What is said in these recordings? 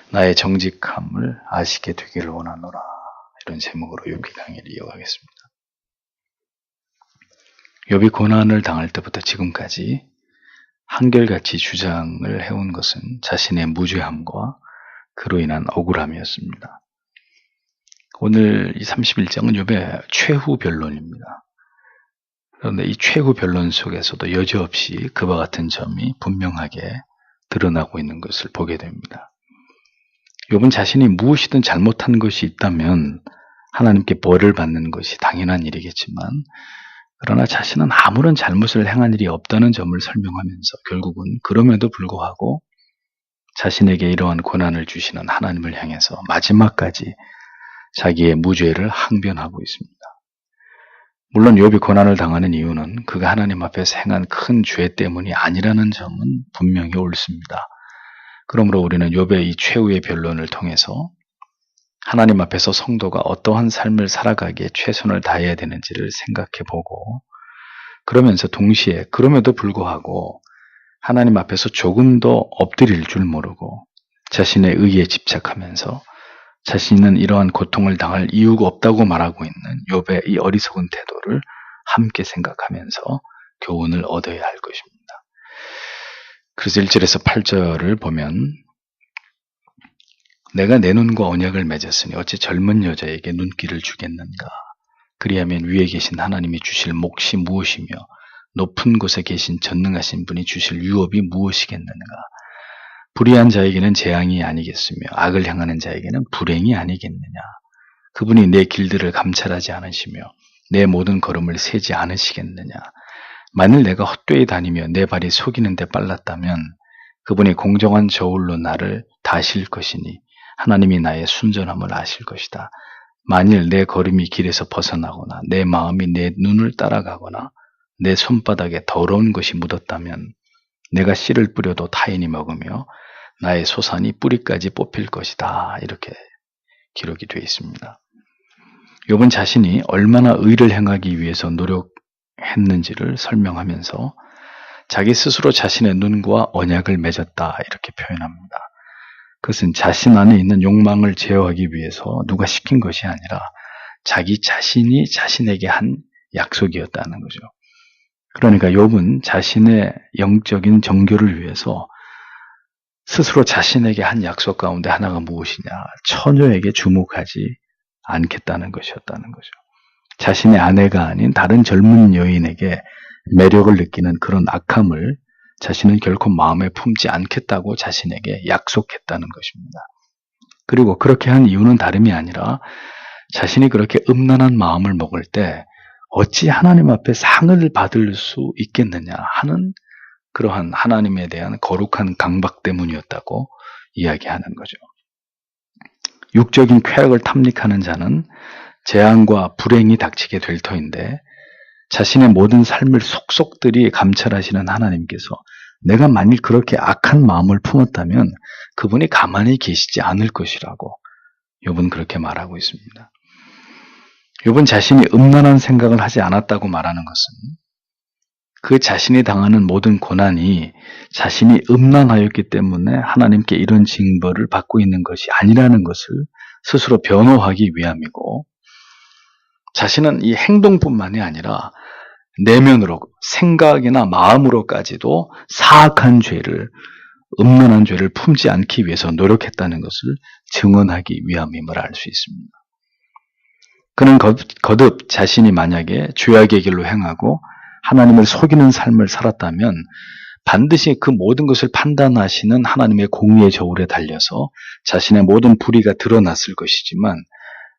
나의 정직함을 아시게 되기를 원하노라. 이런 제목으로 욥기 강의를 이어가겠습니다. 욥이 고난을 당할 때부터 지금까지 한결같이 주장을 해온 것은 자신의 무죄함과 그로 인한 억울함이었습니다. 오늘 이 31장은 욥의 최후 변론입니다. 그런데 이 최후 변론 속에서도 여지없이 그와 같은 점이 분명하게 드러나고 있는 것을 보게 됩니다. 욥은 자신이 무엇이든 잘못한 것이 있다면 하나님께 벌을 받는 것이 당연한 일이겠지만, 그러나 자신은 아무런 잘못을 행한 일이 없다는 점을 설명하면서 결국은 그럼에도 불구하고 자신에게 이러한 고난을 주시는 하나님을 향해서 마지막까지 자기의 무죄를 항변하고 있습니다. 물론 욥이 고난을 당하는 이유는 그가 하나님 앞에서 행한 큰 죄 때문이 아니라는 점은 분명히 옳습니다. 그러므로 우리는 욥의 이 최후의 변론을 통해서 하나님 앞에서 성도가 어떠한 삶을 살아가기에 최선을 다해야 되는지를 생각해보고, 그러면서 동시에 그럼에도 불구하고 하나님 앞에서 조금 더 엎드릴 줄 모르고 자신의 의에 집착하면서 자신은 이러한 고통을 당할 이유가 없다고 말하고 있는 욥의 이 어리석은 태도를 함께 생각하면서 교훈을 얻어야 할 것입니다. 그래서 1절에서 8절을 보면, 내가 내 눈과 언약을 맺었으니 어찌 젊은 여자에게 눈길을 주겠는가. 그리하면 위에 계신 하나님이 주실 몫이 무엇이며 높은 곳에 계신 전능하신 분이 주실 유업이 무엇이겠는가. 불의한 자에게는 재앙이 아니겠으며 악을 향하는 자에게는 불행이 아니겠느냐. 그분이 내 길들을 감찰하지 않으시며 내 모든 걸음을 세지 않으시겠느냐. 만일 내가 헛되이 다니며 내 발이 속이는 데 빨랐다면 그분이 공정한 저울로 나를 다실 것이니 하나님이 나의 순전함을 아실 것이다. 만일 내 걸음이 길에서 벗어나거나 내 마음이 내 눈을 따라가거나 내 손바닥에 더러운 것이 묻었다면 내가 씨를 뿌려도 타인이 먹으며 나의 소산이 뿌리까지 뽑힐 것이다. 이렇게 기록이 되어 있습니다. 욥은 자신이 얼마나 의를 행하기 위해서 노력했는지를 설명하면서 자기 스스로 자신의 눈과 언약을 맺었다. 이렇게 표현합니다. 그것은 자신 안에 있는 욕망을 제어하기 위해서 누가 시킨 것이 아니라 자기 자신이 자신에게 한 약속이었다는 거죠. 그러니까 욥은 자신의 영적인 정교를 위해서 스스로 자신에게 한 약속 가운데 하나가 무엇이냐, 처녀에게 주목하지 않겠다는 것이었다는 거죠. 자신의 아내가 아닌 다른 젊은 여인에게 매력을 느끼는 그런 악함을 자신은 결코 마음에 품지 않겠다고 자신에게 약속했다는 것입니다. 그리고 그렇게 한 이유는 다름이 아니라 자신이 그렇게 음란한 마음을 먹을 때 어찌 하나님 앞에 상을 받을 수 있겠느냐 하는 그러한 하나님에 대한 거룩한 강박 때문이었다고 이야기하는 거죠. 육적인 쾌락을 탐닉하는 자는 재앙과 불행이 닥치게 될 터인데, 자신의 모든 삶을 속속들이 감찰하시는 하나님께서 내가 만일 그렇게 악한 마음을 품었다면 그분이 가만히 계시지 않을 것이라고 욥은 그렇게 말하고 있습니다. 욥은 자신이 음란한 생각을 하지 않았다고 말하는 것은 그 자신이 당하는 모든 고난이 자신이 음란하였기 때문에 하나님께 이런 징벌을 받고 있는 것이 아니라는 것을 스스로 변호하기 위함이고, 자신은 이 행동뿐만이 아니라 내면으로 생각이나 마음으로까지도 사악한 죄를, 음란한 죄를 품지 않기 위해서 노력했다는 것을 증언하기 위함임을 알 수 있습니다. 그는 거듭 자신이 만약에 죄악의 길로 행하고 하나님을 속이는 삶을 살았다면 반드시 그 모든 것을 판단하시는 하나님의 공의의 저울에 달려서 자신의 모든 불의가 드러났을 것이지만,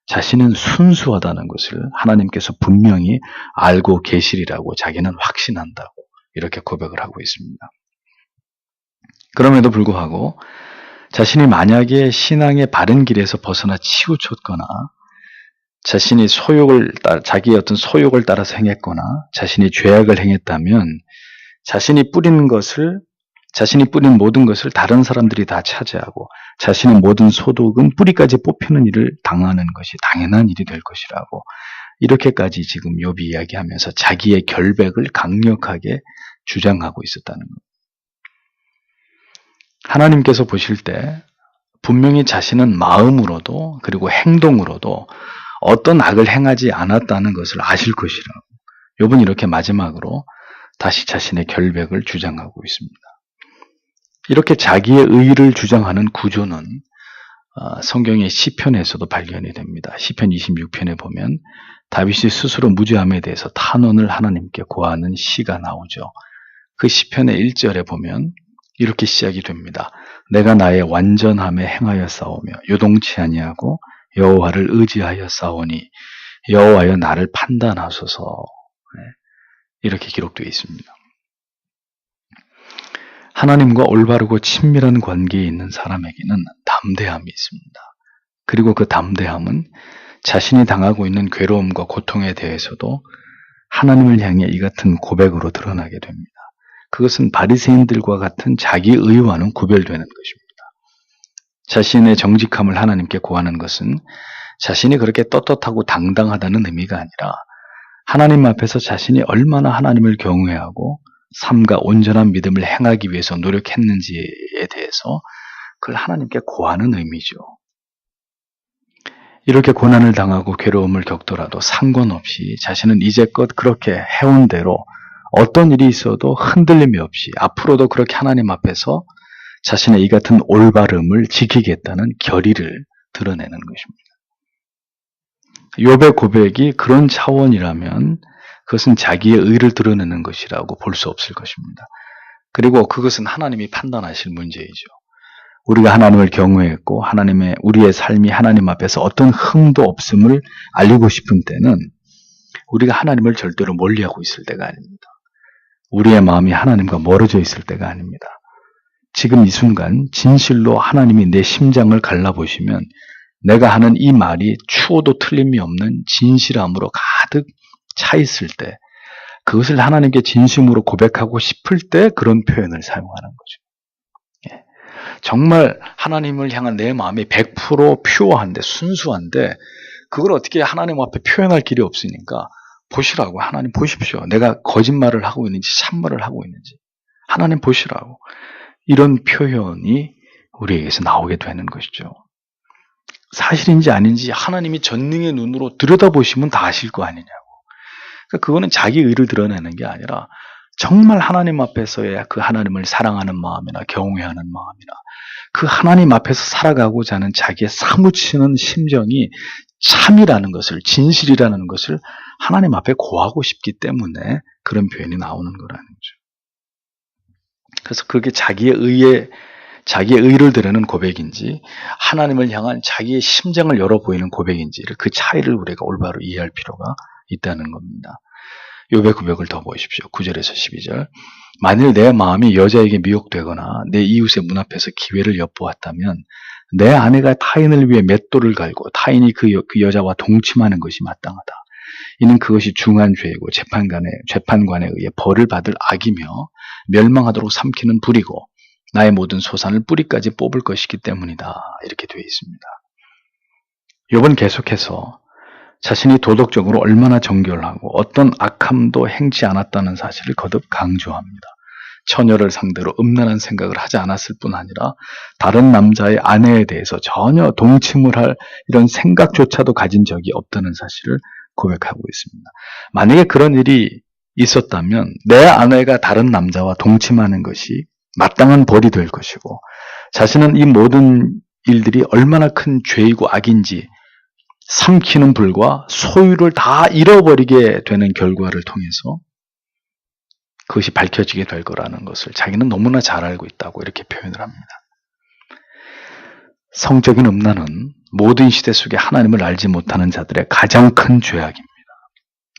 자신은 순수하다는 것을 하나님께서 분명히 알고 계시리라고 자기는 확신한다고 이렇게 고백을 하고 있습니다. 그럼에도 불구하고 자신이 만약에 신앙의 바른 길에서 벗어나 치우쳤거나 자신이 자기의 어떤 소욕을 따라서 행했거나 자신이 죄악을 행했다면 자신이 뿌린 모든 것을 다른 사람들이 다 차지하고 자신의 모든 소득은 뿌리까지 뽑히는 일을 당하는 것이 당연한 일이 될 것이라고, 이렇게까지 지금 욥이 이야기하면서 자기의 결백을 강력하게 주장하고 있었다는 것. 하나님께서 보실 때 분명히 자신은 마음으로도 그리고 행동으로도 어떤 악을 행하지 않았다는 것을 아실 것이라고. 욥은 이렇게 마지막으로 다시 자신의 결백을 주장하고 있습니다. 이렇게 자기의 의를 주장하는 구조는 성경의 시편에서도 발견이 됩니다. 시편 26편에 보면 다윗이 스스로 무죄함에 대해서 탄원을 하나님께 고하는 시가 나오죠. 그 시편의 1절에 보면 이렇게 시작이 됩니다. 내가 나의 완전함에 행하여 싸우며 요동치 아니하고 여호와를 의지하여 싸우니 여호와여 나를 판단하소서. 이렇게 기록되어 있습니다. 하나님과 올바르고 친밀한 관계에 있는 사람에게는 담대함이 있습니다. 그리고 그 담대함은 자신이 당하고 있는 괴로움과 고통에 대해서도 하나님을 향해 이 같은 고백으로 드러나게 됩니다. 그것은 바리새인들과 같은 자기 의와는 구별되는 것입니다. 자신의 정직함을 하나님께 구하는 것은 자신이 그렇게 떳떳하고 당당하다는 의미가 아니라 하나님 앞에서 자신이 얼마나 하나님을 경외하고 삶과 온전한 믿음을 행하기 위해서 노력했는지에 대해서 그걸 하나님께 고하는 의미죠. 이렇게 고난을 당하고 괴로움을 겪더라도 상관없이 자신은 이제껏 그렇게 해온 대로 어떤 일이 있어도 흔들림이 없이 앞으로도 그렇게 하나님 앞에서 자신의 이 같은 올바름을 지키겠다는 결의를 드러내는 것입니다. 욥의 고백이 그런 차원이라면 그것은 자기의 의를 드러내는 것이라고 볼 수 없을 것입니다. 그리고 그것은 하나님이 판단하실 문제이죠. 우리가 하나님을 경외했고 우리의 삶이 하나님 앞에서 어떤 흠도 없음을 알리고 싶은 때는 우리가 하나님을 절대로 멀리하고 있을 때가 아닙니다. 우리의 마음이 하나님과 멀어져 있을 때가 아닙니다. 지금 이 순간 진실로 하나님이 내 심장을 갈라보시면 내가 하는 이 말이 추호도 틀림이 없는 진실함으로 가득 차 있을 때 그것을 하나님께 진심으로 고백하고 싶을 때 그런 표현을 사용하는 거죠. 정말 하나님을 향한 내 마음이 100% 퓨어한데 순수한데 그걸 어떻게 하나님 앞에 표현할 길이 없으니까 보시라고. 하나님 보십시오. 내가 거짓말을 하고 있는지 참말을 하고 있는지 하나님 보시라고. 이런 표현이 우리에게서 나오게 되는 것이죠. 사실인지 아닌지 하나님이 전능의 눈으로 들여다보시면 다 아실 거 아니냐고. 그러니까 그거는 자기 의를 드러내는 게 아니라 정말 하나님 앞에서의 그 하나님을 사랑하는 마음이나 경외하는 마음이나 그 하나님 앞에서 살아가고자 하는 자기의 사무치는 심정이 참이라는 것을, 진실이라는 것을 하나님 앞에 고하고 싶기 때문에 그런 표현이 나오는 거라는 거죠. 그래서 그게 자기의 의를 드러내는 고백인지 하나님을 향한 자기의 심장을 열어 보이는 고백인지를 그 차이를 우리가 올바로 이해할 필요가 있다는 겁니다. 욥의 고백을 더 보십시오. 9절에서 12절. 만일 내 마음이 여자에게 미혹되거나 내 이웃의 문 앞에서 기회를 엿보았다면 내 아내가 타인을 위해 맷돌을 갈고 타인이 그 여자와 동침하는 것이 마땅하다. 이는 그것이 중한 죄이고 재판관에 의해 벌을 받을 악이며 멸망하도록 삼키는 불이고 나의 모든 소산을 뿌리까지 뽑을 것이기 때문이다. 이렇게 되어 있습니다. 욥은 계속해서 자신이 도덕적으로 얼마나 정결하고 어떤 악함도 행치 않았다는 사실을 거듭 강조합니다. 처녀를 상대로 음란한 생각을 하지 않았을 뿐 아니라 다른 남자의 아내에 대해서 전혀 동침을 할 이런 생각조차도 가진 적이 없다는 사실을 고백하고 있습니다. 만약에 그런 일이 있었다면 내 아내가 다른 남자와 동침하는 것이 마땅한 벌이 될 것이고 자신은 이 모든 일들이 얼마나 큰 죄이고 악인지 삼키는 불과 소유를 다 잃어버리게 되는 결과를 통해서 그것이 밝혀지게 될 거라는 것을 자기는 너무나 잘 알고 있다고 이렇게 표현을 합니다. 성적인 음란은 모든 시대 속에 하나님을 알지 못하는 자들의 가장 큰 죄악입니다.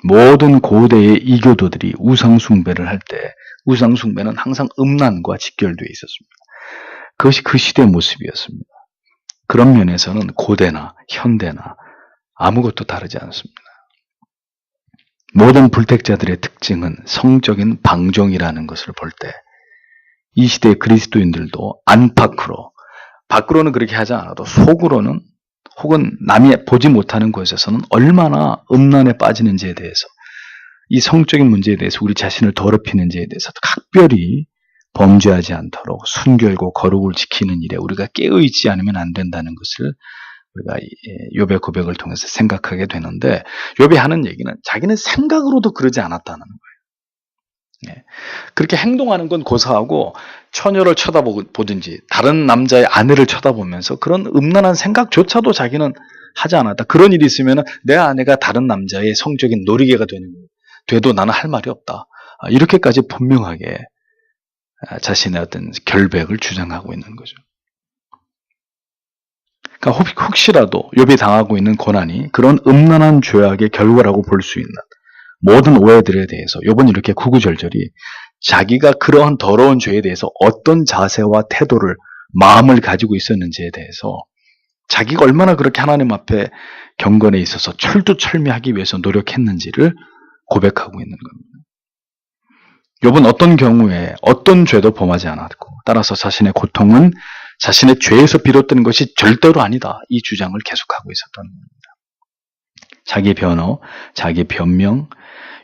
모든 고대의 이교도들이 우상숭배를 할 때 우상숭배는 항상 음란과 직결되어 있었습니다. 그것이 그 시대의 모습이었습니다. 그런 면에서는 고대나 현대나 아무것도 다르지 않습니다. 모든 불택자들의 특징은 성적인 방종이라는 것을 볼 때 이 시대의 그리스도인들도 안팎으로, 밖으로는 그렇게 하지 않아도 속으로는 혹은 남이 보지 못하는 곳에서는 얼마나 음란에 빠지는지에 대해서 이 성적인 문제에 대해서 우리 자신을 더럽히는지에 대해서도 각별히 범죄하지 않도록 순결고 거룩을 지키는 일에 우리가 깨어있지 않으면 안 된다는 것을 우리가 욥의 고백을 통해서 생각하게 되는데, 욥이 하는 얘기는 자기는 생각으로도 그러지 않았다는 거예요. 그렇게 행동하는 건 고사하고 처녀를 쳐다보든지 다른 남자의 아내를 쳐다보면서 그런 음란한 생각조차도 자기는 하지 않았다. 그런 일이 있으면 내 아내가 다른 남자의 성적인 놀이개가 돼도 나는 할 말이 없다. 이렇게까지 분명하게 자신의 어떤 결백을 주장하고 있는 거죠. 그러니까 혹시라도 욥이 당하고 있는 고난이 그런 음란한 죄악의 결과라고 볼 수 있는 모든 오해들에 대해서 욥은 이렇게 구구절절히 자기가 그러한 더러운 죄에 대해서 어떤 자세와 태도를, 마음을 가지고 있었는지에 대해서 자기가 얼마나 그렇게 하나님 앞에 경건에 있어서 철두철미하기 위해서 노력했는지를 고백하고 있는 겁니다. 욥은 어떤 경우에 어떤 죄도 범하지 않았고, 따라서 자신의 고통은 자신의 죄에서 비롯된 것이 절대로 아니다, 이 주장을 계속하고 있었던 겁니다. 자기 변호, 자기 변명,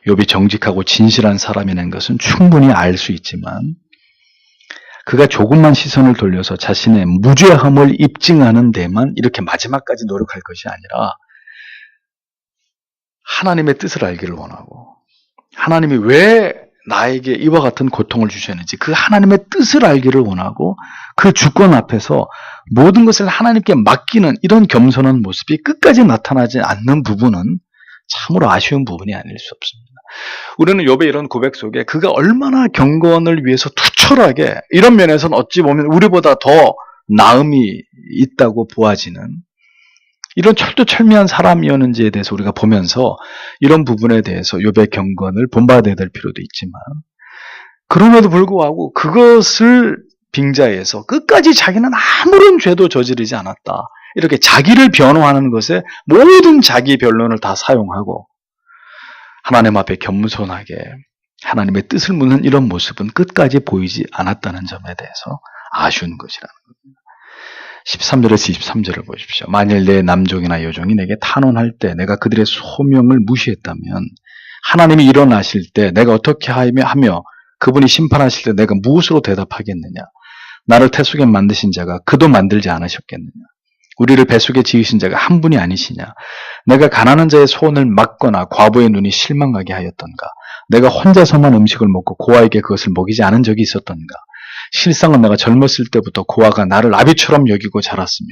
욥이 정직하고 진실한 사람이라는 것은 충분히 알 수 있지만 그가 조금만 시선을 돌려서 자신의 무죄함을 입증하는 데만 이렇게 마지막까지 노력할 것이 아니라 하나님의 뜻을 알기를 원하고, 하나님이 왜 나에게 이와 같은 고통을 주셨는지 그 하나님의 뜻을 알기를 원하고, 그 주권 앞에서 모든 것을 하나님께 맡기는 이런 겸손한 모습이 끝까지 나타나지 않는 부분은 참으로 아쉬운 부분이 아닐 수 없습니다. 우리는 욥의 이런 고백 속에 그가 얼마나 경건을 위해서 투철하게, 이런 면에서는 어찌 보면 우리보다 더 나음이 있다고 보아지는 이런 철두철미한 사람이었는지에 대해서 우리가 보면서 이런 부분에 대해서 욥의 경건을 본받아야 될 필요도 있지만, 그럼에도 불구하고 그것을 빙자해서 끝까지 자기는 아무런 죄도 저지르지 않았다, 이렇게 자기를 변호하는 것에 모든 자기 변론을 다 사용하고 하나님 앞에 겸손하게 하나님의 뜻을 묻는 이런 모습은 끝까지 보이지 않았다는 점에 대해서 아쉬운 것이라는 겁니다. 13절에서 23절을 보십시오. 만일 내 남종이나 여종이 내게 탄원할 때 내가 그들의 소명을 무시했다면 하나님이 일어나실 때 내가 어떻게 하며 그분이 심판하실 때 내가 무엇으로 대답하겠느냐? 나를 태속에 만드신 자가 그도 만들지 않으셨겠느냐? 우리를 뱃속에 지으신 자가 한 분이 아니시냐? 내가 가난한 자의 소원을 막거나 과부의 눈이 실망하게 하였던가? 내가 혼자서만 음식을 먹고 고아에게 그것을 먹이지 않은 적이 있었던가? 실상은 내가 젊었을 때부터 고아가 나를 아비처럼 여기고 자랐으며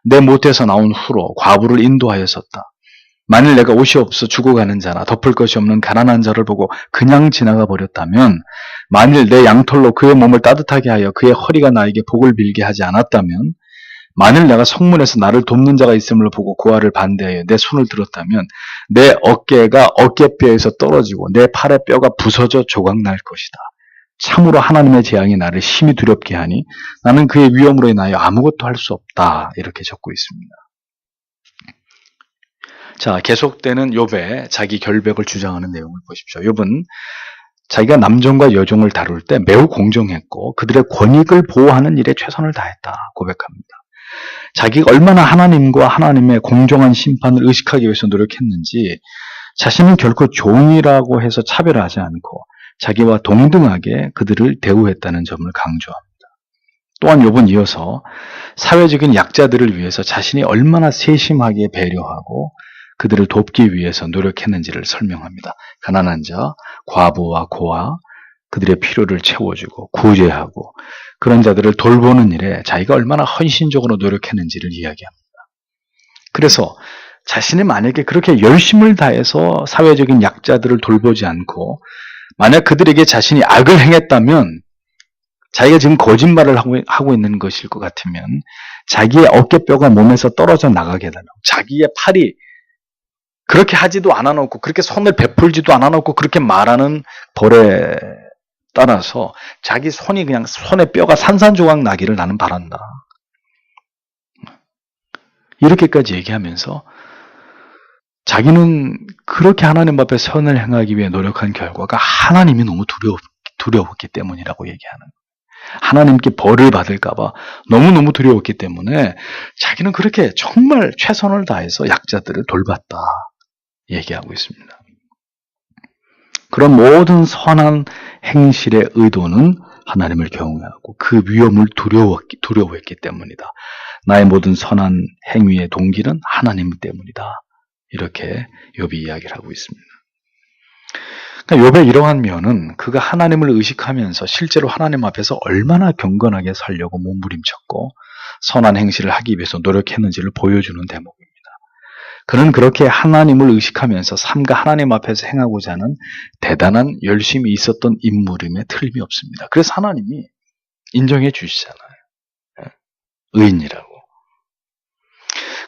내 모태에서 나온 후로 과부를 인도하였었다. 만일 내가 옷이 없어 죽어가는 자나 덮을 것이 없는 가난한 자를 보고 그냥 지나가 버렸다면, 만일 내 양털로 그의 몸을 따뜻하게 하여 그의 허리가 나에게 복을 빌게 하지 않았다면, 만일 내가 성문에서 나를 돕는 자가 있음을 보고 고아를 반대하여 내 손을 들었다면 내 어깨가 어깨뼈에서 떨어지고 내 팔의 뼈가 부서져 조각날 것이다. 참으로 하나님의 재앙이 나를 심히 두렵게 하니 나는 그의 위험으로 인하여 아무것도 할 수 없다. 이렇게 적고 있습니다. 자, 계속되는 욥의 자기 결백을 주장하는 내용을 보십시오. 욥은 자기가 남종과 여종을 다룰 때 매우 공정했고 그들의 권익을 보호하는 일에 최선을 다했다 고백합니다. 자기가 얼마나 하나님과 하나님의 공정한 심판을 의식하기 위해서 노력했는지, 자신은 결코 종이라고 해서 차별하지 않고 자기와 동등하게 그들을 대우했다는 점을 강조합니다. 또한 욥은 이어서 사회적인 약자들을 위해서 자신이 얼마나 세심하게 배려하고 그들을 돕기 위해서 노력했는지를 설명합니다. 가난한 자, 과부와 고아, 그들의 필요를 채워주고 구제하고 그런 자들을 돌보는 일에 자기가 얼마나 헌신적으로 노력했는지를 이야기합니다. 그래서 자신이 만약에 그렇게 열심을 다해서 사회적인 약자들을 돌보지 않고 만약 그들에게 자신이 악을 행했다면, 자기가 지금 거짓말을 하고 있는 것일 것 같으면 자기의 어깨뼈가 몸에서 떨어져 나가게 해달라고, 자기의 팔이 그렇게 하지도 않아놓고 그렇게 손을 베풀지도 않아놓고 그렇게 말하는 벌에 따라서 자기 손이 그냥 손의 뼈가 산산조각 나기를 나는 바란다. 이렇게까지 얘기하면서 자기는 그렇게 하나님 앞에 선을 행하기 위해 노력한 결과가 하나님이 너무 두려웠기 때문이라고 얘기하는 거예요. 하나님께 벌을 받을까봐 너무너무 두려웠기 때문에 자기는 그렇게 정말 최선을 다해서 약자들을 돌봤다 얘기하고 있습니다. 그런 모든 선한 행실의 의도는 하나님을 경외하고 그 위험을 두려워했기 때문이다. 나의 모든 선한 행위의 동기는 하나님 때문이다. 이렇게 욥이 이야기를 하고 있습니다. 그러니까 욥의 이러한 면은 그가 하나님을 의식하면서 실제로 하나님 앞에서 얼마나 경건하게 살려고 몸부림쳤고 선한 행실을 하기 위해서 노력했는지를 보여주는 대목입니다. 그는 그렇게 하나님을 의식하면서 삶과 하나님 앞에서 행하고자 하는 대단한 열심이 있었던 인물임에 틀림이 없습니다. 그래서 하나님이 인정해 주시잖아요. 의인이라고.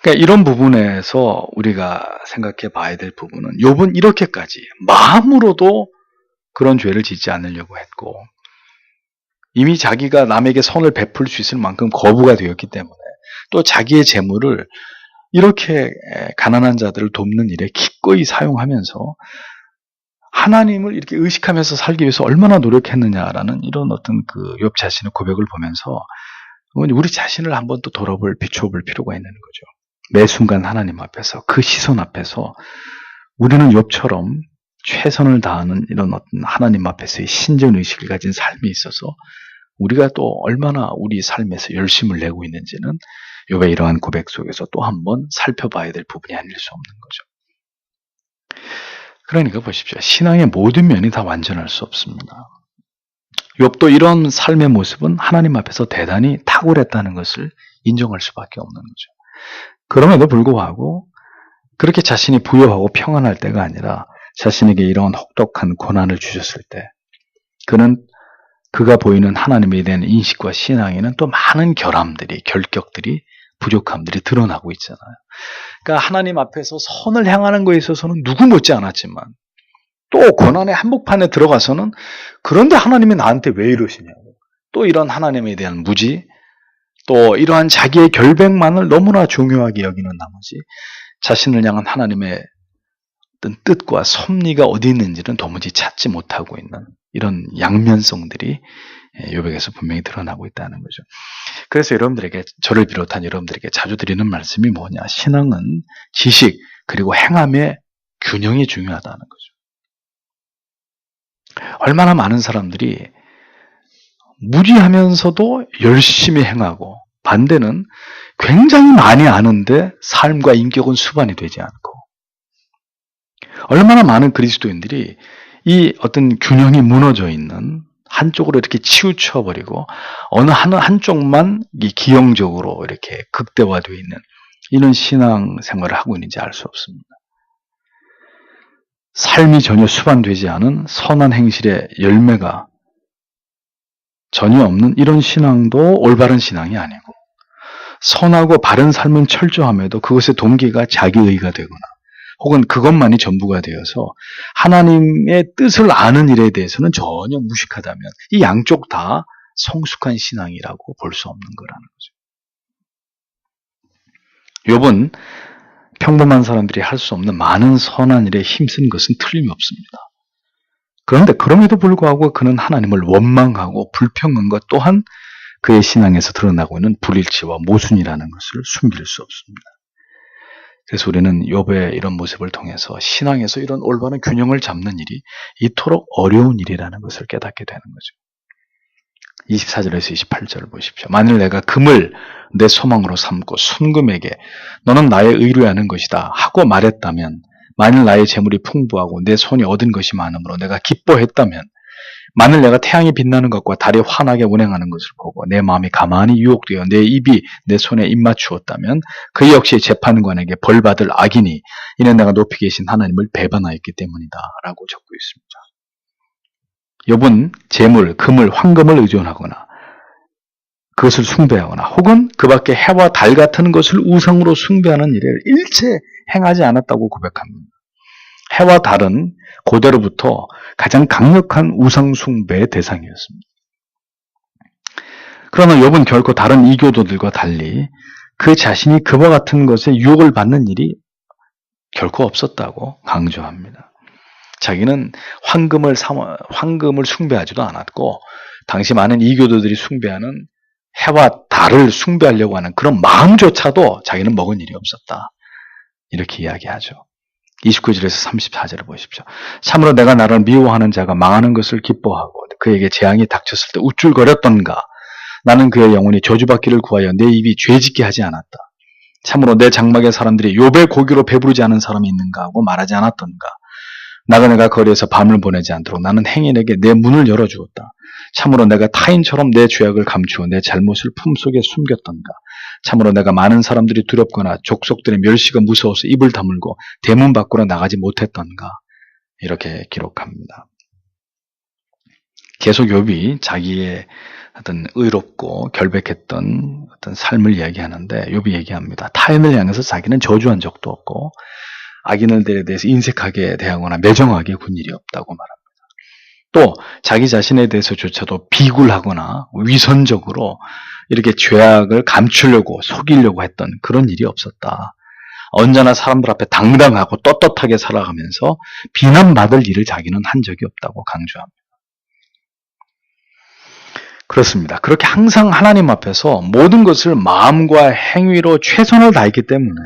그러니까 이런 부분에서 우리가 생각해 봐야 될 부분은 욥은 이렇게까지 마음으로도 그런 죄를 짓지 않으려고 했고 이미 자기가 남에게 선을 베풀 수 있을 만큼 거부가 되었기 때문에 또 자기의 재물을 이렇게 가난한 자들을 돕는 일에 기꺼이 사용하면서 하나님을 이렇게 의식하면서 살기 위해서 얼마나 노력했느냐라는 이런 어떤 그 욥 자신의 고백을 보면서 우리 자신을 한번 또 비춰볼 필요가 있는 거죠. 매 순간 하나님 앞에서 그 시선 앞에서 우리는 욥처럼 최선을 다하는 이런 어떤 하나님 앞에서의 신전의식을 가진 삶이 있어서 우리가 또 얼마나 우리 삶에서 열심을 내고 있는지는 욥의 이러한 고백 속에서 또 한번 살펴봐야 될 부분이 아닐 수 없는 거죠. 그러니까 보십시오. 신앙의 모든 면이 다 완전할 수 없습니다. 욥도 이런 삶의 모습은 하나님 앞에서 대단히 탁월했다는 것을 인정할 수밖에 없는 거죠. 그럼에도 불구하고 그렇게 자신이 부유하고 평안할 때가 아니라 자신에게 이런 혹독한 고난을 주셨을 때 그가 보이는 하나님에 대한 인식과 신앙에는 또 많은 결격들이 부족함들이 드러나고 있잖아요. 그러니까 하나님 앞에서 선을 향하는 것에 있어서는 누구 못지 않았지만 또 고난의 한복판에 들어가서는 그런데 하나님이 나한테 왜 이러시냐고 또 이런 하나님에 대한 무지 또 이러한 자기의 결백만을 너무나 중요하게 여기는 나머지 자신을 향한 하나님의 어떤 뜻과 섭리가 어디 있는지는 도무지 찾지 못하고 있는 이런 양면성들이 욥에게서 분명히 드러나고 있다는 거죠. 그래서 여러분들에게 저를 비롯한 여러분들에게 자주 드리는 말씀이 뭐냐? 신앙은 지식 그리고 행함의 균형이 중요하다는 거죠. 얼마나 많은 사람들이 무지하면서도 열심히 행하고 반대는 굉장히 많이 아는데 삶과 인격은 수반이 되지 않고 얼마나 많은 그리스도인들이 이 어떤 균형이 무너져 있는 한쪽으로 이렇게 치우쳐버리고 어느 한쪽만 기형적으로 이렇게 극대화되어 있는 이런 신앙생활을 하고 있는지 알 수 없습니다. 삶이 전혀 수반되지 않은 선한 행실의 열매가 전혀 없는 이런 신앙도 올바른 신앙이 아니고 선하고 바른 삶은 철저함에도 그것의 동기가 자기의가 되거나 혹은 그것만이 전부가 되어서 하나님의 뜻을 아는 일에 대해서는 전혀 무식하다면 이 양쪽 다 성숙한 신앙이라고 볼 수 없는 거라는 거죠. 욥은 평범한 사람들이 할 수 없는 많은 선한 일에 힘쓴 것은 틀림이 없습니다. 그런데 그럼에도 불구하고 그는 하나님을 원망하고 불평한 것 또한 그의 신앙에서 드러나고 있는 불일치와 모순이라는 것을 숨길 수 없습니다. 그래서 우리는 욥의 이런 모습을 통해서 신앙에서 이런 올바른 균형을 잡는 일이 이토록 어려운 일이라는 것을 깨닫게 되는 거죠. 24절에서 28절을 보십시오. 만일 내가 금을 내 소망으로 삼고 순금에게 너는 나의 의로 하는 것이다 하고 말했다면 만일 나의 재물이 풍부하고 내 손이 얻은 것이 많으므로 내가 기뻐했다면 만일 내가 태양이 빛나는 것과 달이 환하게 운행하는 것을 보고 내 마음이 가만히 유혹되어 내 입이 내 손에 입맞추었다면 그 역시 재판관에게 벌받을 악이니 이는 내가 높이 계신 하나님을 배반하였기 때문이다 라고 적고 있습니다. 욥은 재물, 금을, 황금을 의존하거나 그것을 숭배하거나 혹은 그 밖에 해와 달 같은 것을 우상으로 숭배하는 일을 일체 행하지 않았다고 고백합니다. 해와 달은 고대로부터 가장 강력한 우상 숭배의 대상이었습니다. 그러나 욥은 결코 다른 이교도들과 달리 그 자신이 그와 같은 것에 유혹을 받는 일이 결코 없었다고 강조합니다. 자기는 황금을 숭배하지도 않았고 당시 많은 이교도들이 숭배하는 해와 달을 숭배하려고 하는 그런 마음조차도 자기는 먹은 일이 없었다. 이렇게 이야기하죠. 29절에서 34절을 보십시오. 참으로 내가 나를 미워하는 자가 망하는 것을 기뻐하고 그에게 재앙이 닥쳤을 때 우쭐거렸던가. 나는 그의 영혼이 저주받기를 구하여 내 입이 죄짓게 하지 않았다. 참으로 내 장막의 사람들이 욥의 고기로 배부르지 않은 사람이 있는가 하고 말하지 않았던가. 나그네가 거리에서 밤을 보내지 않도록 나는 행인에게 내 문을 열어주었다. 참으로 내가 타인처럼 내 죄악을 감추어 내 잘못을 품속에 숨겼던가. 참으로 내가 많은 사람들이 두렵거나 족속들의 멸시가 무서워서 입을 다물고 대문 밖으로 나가지 못했던가. 이렇게 기록합니다. 계속 욥이 자기의 어떤 의롭고 결백했던 어떤 삶을 이야기하는데 욥이 얘기합니다. 타인을 향해서 자기는 저주한 적도 없고 악인들에 대해서 인색하게 대하거나 매정하게 군 일이 없다고 말합니다. 또 자기 자신에 대해서조차도 비굴하거나 위선적으로 이렇게 죄악을 감추려고 속이려고 했던 그런 일이 없었다. 언제나 사람들 앞에 당당하고 떳떳하게 살아가면서 비난받을 일을 자기는 한 적이 없다고 강조합니다. 그렇습니다. 그렇게 항상 하나님 앞에서 모든 것을 마음과 행위로 최선을 다했기 때문에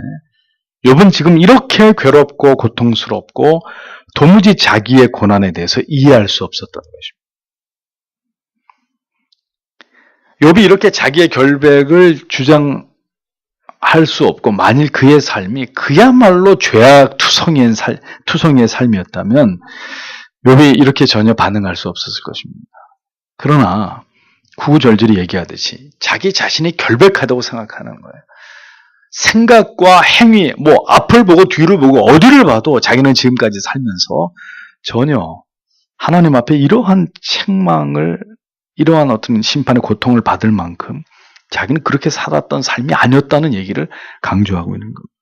욥은 지금 이렇게 괴롭고 고통스럽고 도무지 자기의 고난에 대해서 이해할 수 없었던 것입니다. 욥이 이렇게 자기의 결백을 주장할 수 없고 만일 그의 삶이 그야말로 죄악 투성이의 삶이었다면 욥이 이렇게 전혀 반응할 수 없었을 것입니다. 그러나 구구절절히 얘기하듯이 자기 자신이 결백하다고 생각하는 거예요. 생각과 행위, 앞을 보고 뒤를 보고 어디를 봐도 자기는 지금까지 살면서 전혀 하나님 앞에 이러한 책망을, 이러한 어떤 심판의 고통을 받을 만큼 자기는 그렇게 살았던 삶이 아니었다는 얘기를 강조하고 있는 겁니다.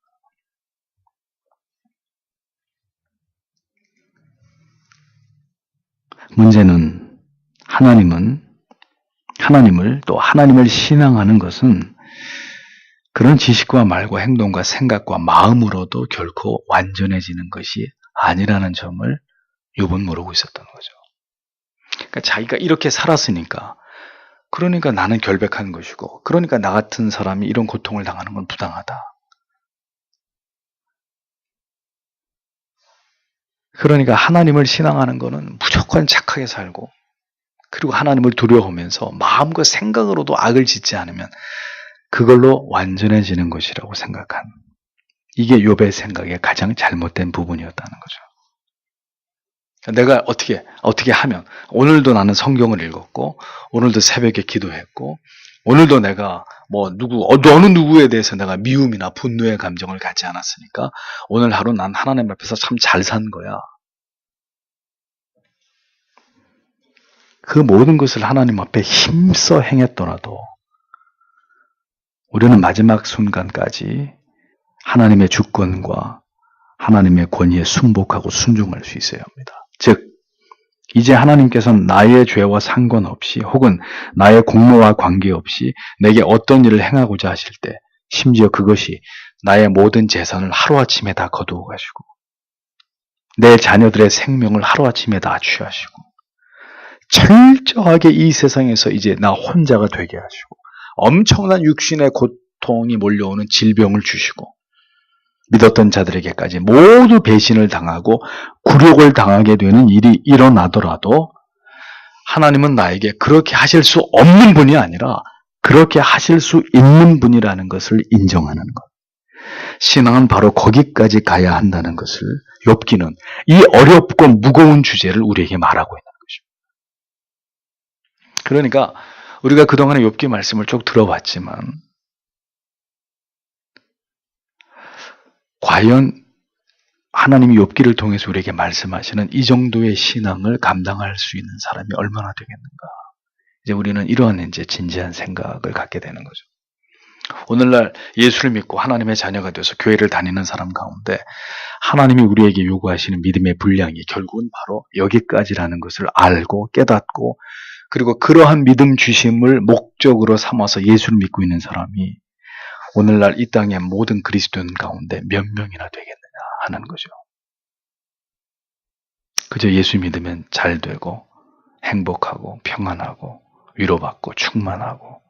문제는 하나님을 또 하나님을 신앙하는 것은 그런 지식과 말과 행동과 생각과 마음으로도 결코 완전해지는 것이 아니라는 점을 욥은 모르고 있었던 거죠. 그러니까 자기가 이렇게 살았으니까, 그러니까 나는 결백한 것이고, 그러니까 나 같은 사람이 이런 고통을 당하는 건 부당하다. 그러니까 하나님을 신앙하는 것은 무조건 착하게 살고, 그리고 하나님을 두려워하면서 마음과 생각으로도 악을 짓지 않으면 그걸로 완전해지는 것이라고 생각한, 이게 욥의 생각의 가장 잘못된 부분이었다는 거죠. 내가 어떻게 하면, 오늘도 나는 성경을 읽었고, 오늘도 새벽에 기도했고, 오늘도 내가 어느 누구에 대해서 내가 미움이나 분노의 감정을 갖지 않았으니까 오늘 하루 난 하나님 앞에서 참 잘 산 거야. 그 모든 것을 하나님 앞에 힘써 행했더라도 우리는 마지막 순간까지 하나님의 주권과 하나님의 권위에 순복하고 순종할 수 있어야 합니다. 즉, 이제 하나님께서는 나의 죄와 상관없이 혹은 나의 공로와 관계없이 내게 어떤 일을 행하고자 하실 때, 심지어 그것이 나의 모든 재산을 하루아침에 다 거두어 가시고 내 자녀들의 생명을 하루아침에 다 취하시고 철저하게 이 세상에서 이제 나 혼자가 되게 하시고 엄청난 육신의 고통이 몰려오는 질병을 주시고 믿었던 자들에게까지 모두 배신을 당하고 굴욕을 당하게 되는 일이 일어나더라도 하나님은 나에게 그렇게 하실 수 없는 분이 아니라 그렇게 하실 수 있는 분이라는 것을 인정하는 것. 신앙은 바로 거기까지 가야 한다는 것을 욥기는 이 어렵고 무거운 주제를 우리에게 말하고 있는 것입니다. 그러니까 우리가 그동안의 욥기 말씀을 쭉 들어봤지만 과연 하나님이 욥기를 통해서 우리에게 말씀하시는 이 정도의 신앙을 감당할 수 있는 사람이 얼마나 되겠는가. 이제 우리는 이러한 이제 진지한 생각을 갖게 되는 거죠. 오늘날 예수를 믿고 하나님의 자녀가 되어서 교회를 다니는 사람 가운데 하나님이 우리에게 요구하시는 믿음의 분량이 결국은 바로 여기까지라는 것을 알고 깨닫고 그리고 그러한 믿음 주심을 목적으로 삼아서 예수를 믿고 있는 사람이 오늘날 이 땅의 모든 그리스도인 가운데 몇 명이나 되겠느냐 하는 거죠. 그저 예수 믿으면 잘 되고 행복하고 평안하고 위로받고 충만하고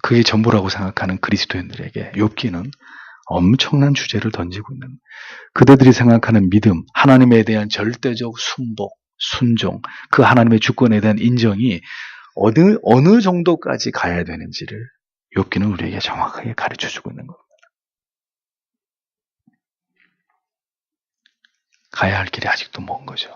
그게 전부라고 생각하는 그리스도인들에게 욥기는 엄청난 주제를 던지고 있는 거예요. 그들이 생각하는 믿음, 하나님에 대한 절대적 순복, 순종, 그 하나님의 주권에 대한 인정이 어느 정도까지 가야 되는지를 욥기는 우리에게 정확하게 가르쳐주고 있는 겁니다. 가야 할 길이 아직도 먼 거죠.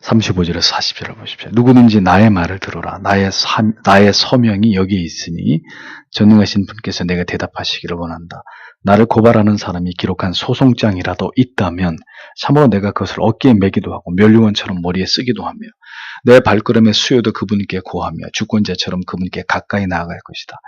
35절에서 40절을 보십시오. 누구든지 나의 말을 들어라. 나의 서명이 여기에 있으니 전능하신 분께서 내가 대답하시기를 원한다. 나를 고발하는 사람이 기록한 소송장이라도 있다면 참으로 내가 그것을 어깨에 매기도 하고 면류관처럼 머리에 쓰기도 하며 내 발걸음의 수요도 그분께 고하며 주권자처럼 그분께 가까이 나아갈 것이다.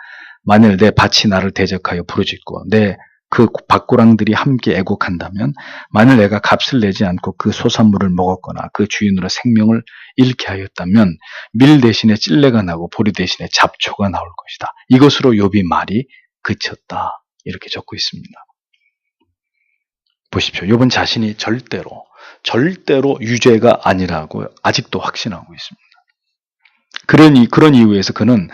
만일 내 밭이 나를 대적하여 부르짖고 내 그 밭고랑들이 함께 애곡한다면 만일 내가 값을 내지 않고 그 소산물을 먹었거나 그 주인으로 생명을 잃게 하였다면 밀 대신에 찔레가 나고 보리 대신에 잡초가 나올 것이다. 이것으로 욥이 말이 그쳤다. 이렇게 적고 있습니다. 보십시오. 욥은 자신이 절대로 유죄가 아니라고 아직도 확신하고 있습니다. 그런 이유에서 그는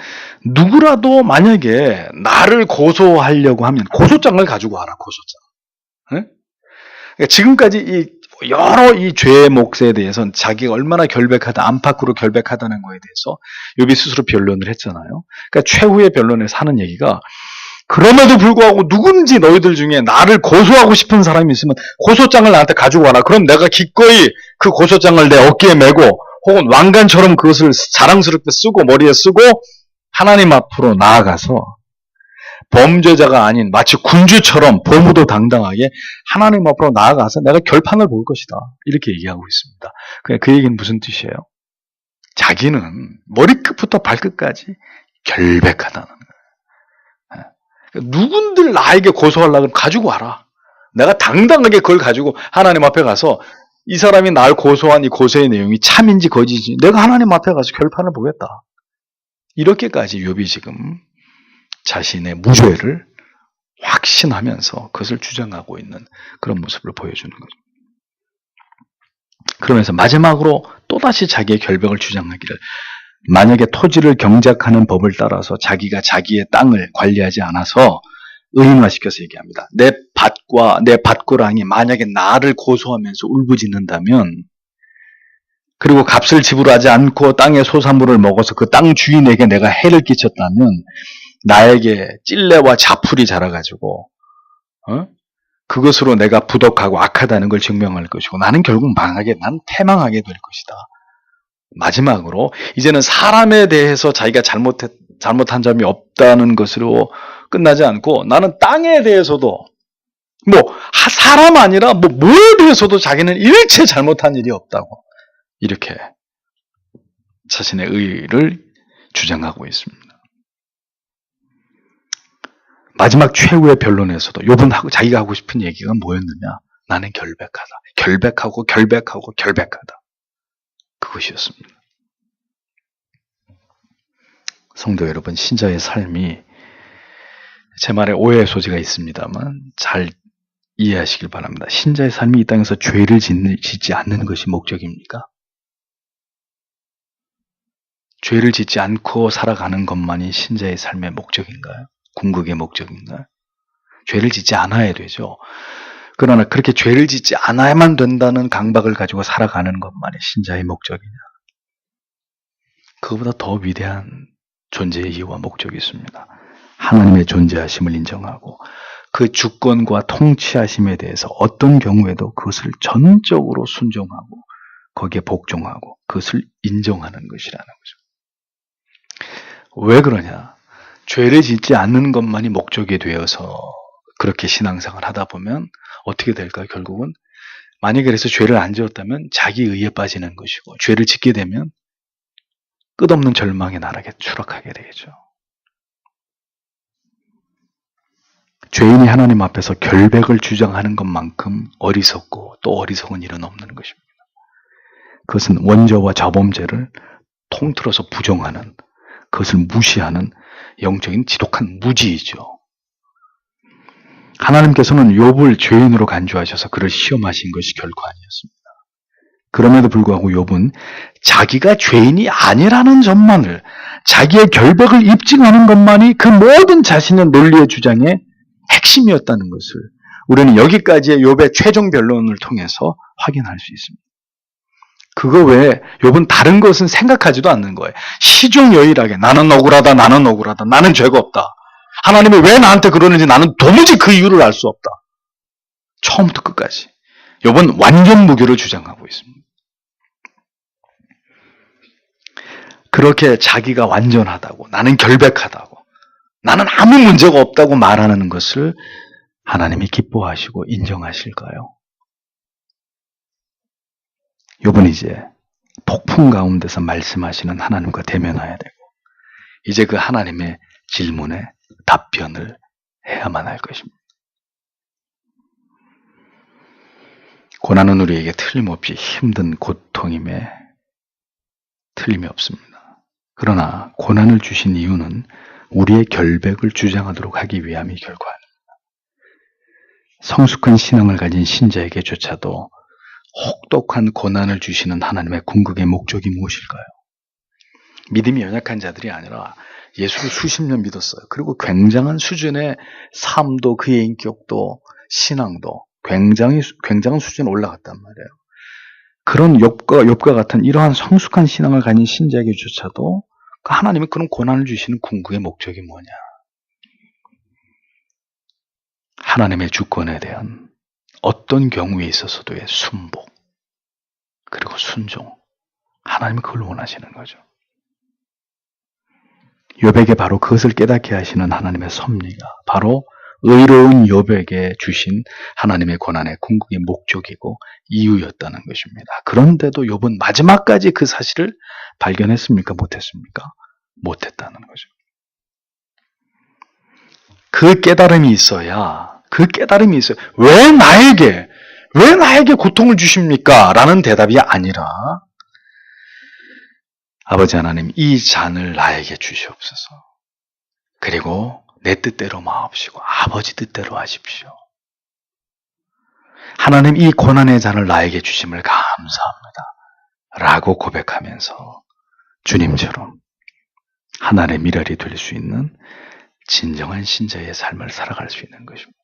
누구라도 만약에 나를 고소하려고 하면 고소장을 가지고 와라. 고소장. 그러니까 지금까지 여러 이 죄의 몫에 대해서는 자기가 얼마나 결백하다, 안팎으로 결백하다는 거에 대해서 욥이 스스로 변론을 했잖아요. 그러니까 최후의 변론에서 하는 얘기가 그럼에도 불구하고 누군지 너희들 중에 나를 고소하고 싶은 사람이 있으면 고소장을 나한테 가지고 와라. 그럼 내가 기꺼이 그 고소장을 내 어깨에 메고 혹은 왕관처럼 그것을 자랑스럽게 쓰고 머리에 쓰고 하나님 앞으로 나아가서 범죄자가 아닌 마치 군주처럼 보무도 당당하게 하나님 앞으로 나아가서 내가 결판을 볼 것이다. 이렇게 얘기하고 있습니다. 그 얘기는 무슨 뜻이에요? 자기는 머리끝부터 발끝까지 결백하다는 거예요. 누군들 나에게 고소하려고 가지고 와라. 내가 당당하게 그걸 가지고 하나님 앞에 가서 이 사람이 날 고소한 이 고소의 내용이 참인지 거짓인지 내가 하나님 앞에 가서 결판을 보겠다. 이렇게까지 욥이 지금 자신의 무죄를 확신하면서 그것을 주장하고 있는 그런 모습을 보여주는 거죠. 그러면서 마지막으로 또다시 자기의 결백을 주장하기를 만약에 토지를 경작하는 법을 따라서 자기가 자기의 땅을 관리하지 않아서 의인화시켜서 얘기합니다. 내 밭과 내 밭고랑이 만약에 나를 고소하면서 울부짖는다면 그리고 값을 지불하지 않고 땅의 소산물을 먹어서 그 땅 주인에게 내가 해를 끼쳤다면 나에게 찔레와 자풀이 자라가지고 그것으로 내가 부덕하고 악하다는 걸 증명할 것이고 나는 결국 난 패망하게 될 것이다. 마지막으로 이제는 사람에 대해서 자기가 잘못한 점이 없다는 것으로 끝나지 않고 나는 땅에 대해서도 사람 아니라 뭐에 대해서도 자기는 일체 잘못한 일이 없다고 이렇게 자신의 의의를 주장하고 있습니다. 마지막 최후의 변론에서도 욥은 자기가 하고 싶은 얘기가 뭐였느냐? 나는 결백하다. 결백하고 그것이었습니다. 성도 여러분, 신자의 삶이 제 말에 오해의 소지가 있습니다만 잘 이해하시길 바랍니다. 신자의 삶이 이 땅에서 죄를 짓지 않는 것이 목적입니까? 죄를 짓지 않고 살아가는 것만이 신자의 삶의 목적인가요? 궁극의 목적인가요? 죄를 짓지 않아야 되죠. 그러나 그렇게 죄를 짓지 않아야만 된다는 강박을 가지고 살아가는 것만이 신자의 목적이냐? 그거보다 더 위대한 존재의 이유와 목적이 있습니다. 하나님의 존재하심을 인정하고 그 주권과 통치하심에 대해서 어떤 경우에도 그것을 전적으로 순종하고 거기에 복종하고 그것을 인정하는 것이라는 거죠. 왜 그러냐? 죄를 짓지 않는 것만이 목적이 되어서 그렇게 신앙생활을 하다 보면 어떻게 될까요? 결국은 만약에 그래서 죄를 안 지었다면 자기 의에 빠지는 것이고 죄를 짓게 되면 끝없는 절망의 나락에 추락하게 되겠죠. 죄인이 하나님 앞에서 결백을 주장하는 것만큼 어리석고 또 어리석은 일은 없는 것입니다. 그것은 원죄와 자범죄를 통틀어서 부정하는, 그것을 무시하는 영적인 지독한 무지이죠. 하나님께서는 욥을 죄인으로 간주하셔서 그를 시험하신 것이 결코 아니었습니다. 그럼에도 불구하고 욥은 자기가 죄인이 아니라는 점만을, 자기의 결백을 입증하는 것만이 그 모든 자신의 논리의 주장에 핵심이었다는 것을 우리는 여기까지의 욥의 최종 변론을 통해서 확인할 수 있습니다. 그거 외에 욥은 다른 것은 생각하지도 않는 거예요. 시종여일하게 나는 억울하다, 나는 억울하다, 나는 죄가 없다. 하나님이 왜 나한테 그러는지 나는 도무지 그 이유를 알 수 없다. 처음부터 끝까지. 욥은 완전 무교를 주장하고 있습니다. 그렇게 자기가 완전하다고, 나는 결백하다고, 나는 아무 문제가 없다고 말하는 것을 하나님이 기뻐하시고 인정하실까요? 욥은 이제 폭풍 가운데서 말씀하시는 하나님과 대면해야 되고, 이제 그 하나님의 질문에 답변을 해야만 할 것입니다. 고난은 우리에게 틀림없이 힘든 고통임에 틀림이 없습니다. 그러나 고난을 주신 이유는 우리의 결백을 주장하도록 하기 위함이 결코 아닙니다. 성숙한 신앙을 가진 신자에게조차도 혹독한 고난을 주시는 하나님의 궁극의 목적이 무엇일까요? 믿음이 연약한 자들이 아니라 예수를 수십 년 믿었어요. 그리고 굉장한 수준의 삶도 그의 인격도 신앙도 굉장한 수준에 올라갔단 말이에요. 그런 욥과 같은 이러한 성숙한 신앙을 가진 신자에게조차도 하나님이 그런 고난을 주시는 궁극의 목적이 뭐냐? 하나님의 주권에 대한 어떤 경우에 있어서도의 순복 그리고 순종, 하나님이 그걸 원하시는 거죠. 욥에게 바로 그것을 깨닫게 하시는 하나님의 섭리가 바로 의로운 욥에게 주신 하나님의 고난의 궁극의 목적이고 이유였다는 것입니다. 그런데도 욥은 마지막까지 그 사실을 발견했습니까? 못했습니까? 못했다는 거죠. 그 깨달음이 있어야 왜 나에게 고통을 주십니까? 라는 대답이 아니라 아버지 하나님, 이 잔을 나에게 주시옵소서. 그리고 내 뜻대로 마옵시고 아버지 뜻대로 하십시오. 하나님, 이 고난의 잔을 나에게 주심을 감사합니다. 라고 고백하면서 주님처럼 하나님의 미랄이 될 수 있는 진정한 신자의 삶을 살아갈 수 있는 것입니다.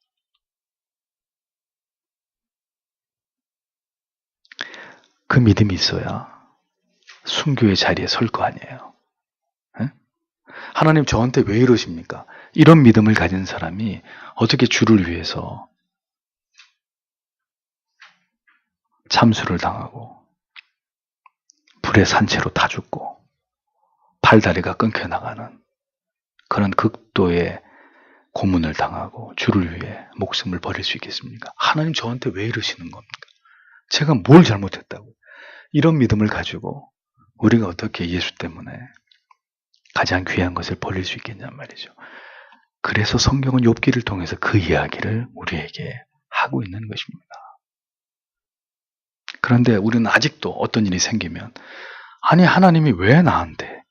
그 믿음이 있어야 순교의 자리에 설 거 아니에요. 에? 하나님 저한테 왜 이러십니까? 이런 믿음을 가진 사람이 어떻게 주를 위해서 참수를 당하고 불의 산채로 타 죽고 팔다리가 끊겨나가는 그런 극도의 고문을 당하고 주를 위해 목숨을 버릴 수 있겠습니까? 하나님 저한테 왜 이러시는 겁니까? 제가 뭘 잘못했다고? 이런 믿음을 가지고 우리가 어떻게 예수 때문에 가장 귀한 것을 버릴 수 있겠냔 말이죠. 그래서 성경은 욥기를 통해서 그 이야기를 우리에게 하고 있는 것입니다. 그런데 우리는 아직도 어떤 일이 생기면 아니 하나님이 왜 나한테?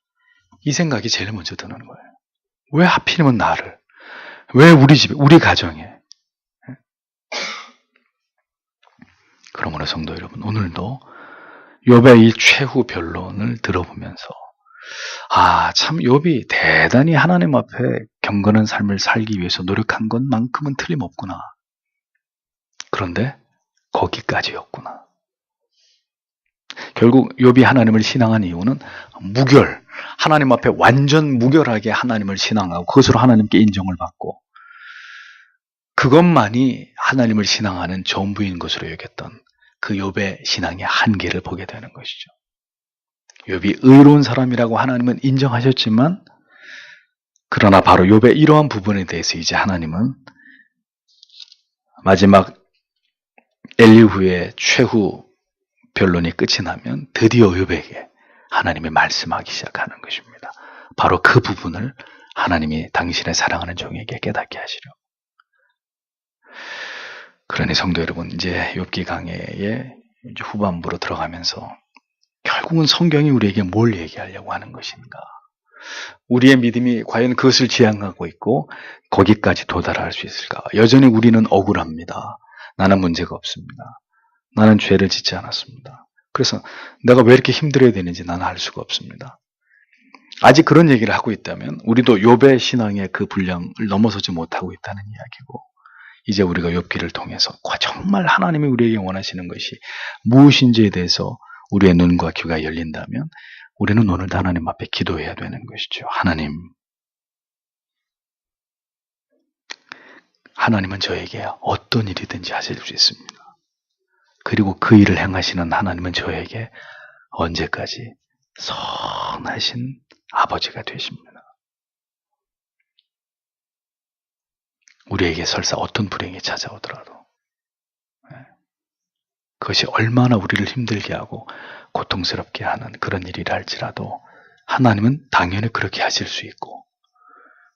이 생각이 제일 먼저 드는 거예요. 왜 하필이면 나를? 왜 우리 집에, 우리 가정에? 그러므로 성도 여러분, 오늘도 욥의 이 최후 변론을 들어보면서 참 욥이 대단히 하나님 앞에 경건한 삶을 살기 위해서 노력한 것만큼은 틀림없구나. 그런데 거기까지였구나. 결국 욥이 하나님을 신앙한 이유는 하나님 앞에 완전 무결하게 하나님을 신앙하고 그것으로 하나님께 인정을 받고 그것만이 하나님을 신앙하는 전부인 것으로 여겼던 그 욥의 신앙의 한계를 보게 되는 것이죠. 욥이 의로운 사람이라고 하나님은 인정하셨지만 그러나 바로 욥의 이러한 부분에 대해서 이제 하나님은 마지막 엘리후의 최후 변론이 끝이 나면 드디어 욥에게 하나님이 말씀하기 시작하는 것입니다. 바로 그 부분을 하나님이 당신의 사랑하는 종에게 깨닫게 하시려. 그러니 성도 여러분, 이제 욥기 강해의 이제 후반부로 들어가면서 결국은 성경이 우리에게 뭘 얘기하려고 하는 것인가? 우리의 믿음이 과연 그것을 지향하고 있고 거기까지 도달할 수 있을까? 여전히 우리는 억울합니다. 나는 문제가 없습니다. 나는 죄를 짓지 않았습니다. 그래서 내가 왜 이렇게 힘들어야 되는지 나는 알 수가 없습니다. 아직 그런 얘기를 하고 있다면 우리도 욥의 신앙의 그 분량을 넘어서지 못하고 있다는 이야기고 이제 우리가 욥기를 통해서 정말 하나님이 우리에게 원하시는 것이 무엇인지에 대해서 우리의 눈과 귀가 열린다면 우리는 오늘도 하나님 앞에 기도해야 되는 것이죠. 하나님은 저에게 어떤 일이든지 하실 수 있습니다. 그리고 그 일을 행하시는 하나님은 저에게 언제까지 선하신 아버지가 되십니다. 우리에게 설사 어떤 불행이 찾아오더라도 그것이 얼마나 우리를 힘들게 하고 고통스럽게 하는 그런 일이라 할지라도 하나님은 당연히 그렇게 하실 수 있고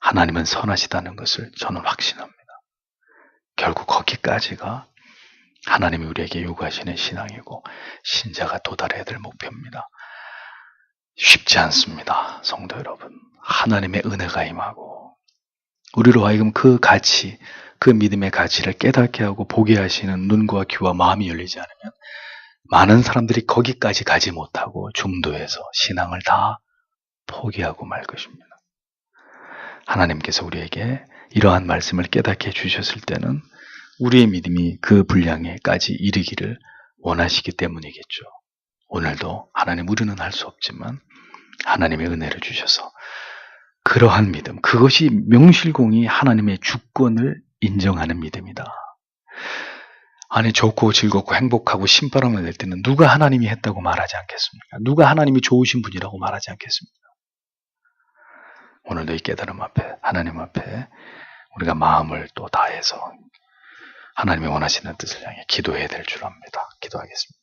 하나님은 선하시다는 것을 저는 확신합니다. 결국 거기까지가 하나님이 우리에게 요구하시는 신앙이고 신자가 도달해야 될 목표입니다. 쉽지 않습니다. 성도 여러분. 하나님의 은혜가 임하고 우리로 하여금 그 가치, 그 믿음의 가치를 깨닫게 하고 보게 하시는 눈과 귀와 마음이 열리지 않으면 많은 사람들이 거기까지 가지 못하고 중도에서 신앙을 다 포기하고 말 것입니다. 하나님께서 우리에게 이러한 말씀을 깨닫게 해주셨을 때는 우리의 믿음이 그 분량에까지 이르기를 원하시기 때문이겠죠. 오늘도 하나님 우리는 할 수 없지만 하나님의 은혜를 주셔서 그러한 믿음, 그것이 명실공히 하나님의 주권을 인정하는 믿음이다. 아니 좋고 즐겁고 행복하고 신바람을 낼 때는 누가 하나님이 했다고 말하지 않겠습니까? 누가 하나님이 좋으신 분이라고 말하지 않겠습니까? 오늘도 이 깨달음 앞에 하나님 앞에 우리가 마음을 또 다해서 하나님이 원하시는 뜻을 향해 기도해야 될 줄 압니다. 기도하겠습니다.